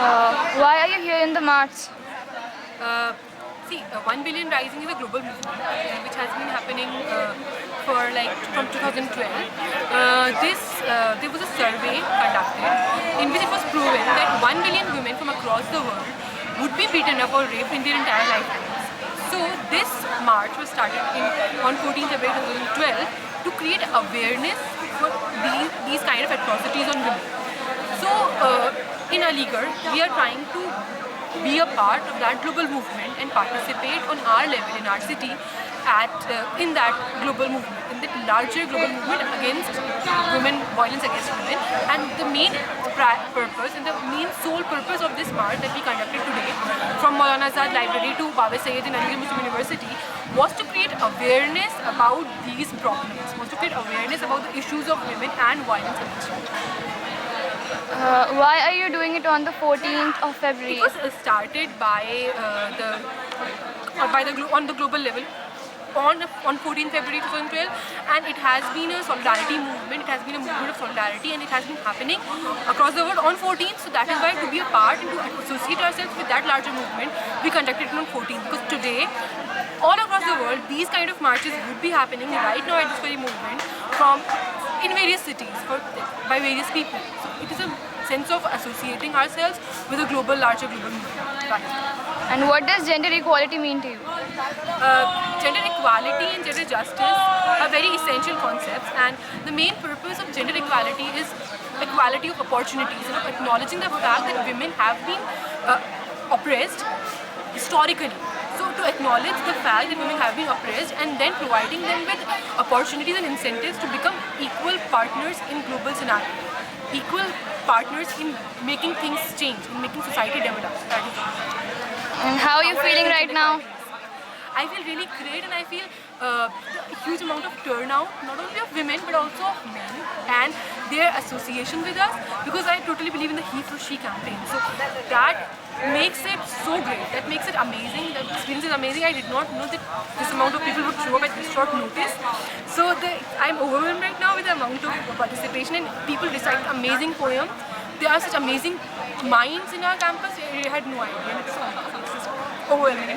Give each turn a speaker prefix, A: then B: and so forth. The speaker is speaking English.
A: Why are you here in the march?
B: Uh, See, 1 billion rising is a global movement which has been happening for like from 2012. There was a survey conducted in which it was proven that 1 billion women from across the world would be beaten up or raped in their entire lifetimes. So this march was started on 14th February 2012 to create awareness for these kind of atrocities on women. So in Aligarh, we are trying to be a part of that global movement and participate on our level in our city in that global movement, in that larger global movement against women, violence against women. And the main purpose and the main sole purpose of this march that we conducted today from Maulana Azad Library to Baba Sayyid in Aligarh Muslim University was to create awareness about these problems, was to create awareness about the issues of women and violence against women.
A: Why are you doing it on the 14th of February?
B: It was started by on the global level on 14th February 2012, and it has been a solidarity movement. It has been a movement of solidarity, and it has been happening across the world on 14th. So that is why, to be a part and to associate ourselves with that larger movement, we conducted it on 14th. Because today, all across the world, these kind of marches would be happening right now at this very movement in various cities by various people. So it is a sense of associating ourselves with a larger global movement. Right.
A: And what does gender equality mean to you?
B: Gender equality and gender justice are very essential concepts, and the main purpose of gender equality is equality of opportunities, acknowledging the fact that women have been oppressed historically. So to acknowledge the fact that women have been oppressed and then providing them with opportunities and incentives to become equal partners in global scenario, equal partners in making things change, in making society develop. That is all.
A: And how are you feeling right now?
B: I feel really great, and I feel a huge amount of turnout, not only of women but also of men and their association with us, because I totally believe in the He for She campaign. So that makes it so great, that makes it amazing. The experience is amazing. I did not know that this amount of people would show up at this short notice. So I'm overwhelmed right now with the amount of participation, and people recite amazing poems. There are such amazing minds in our campus. I had no idea. It's so overwhelming.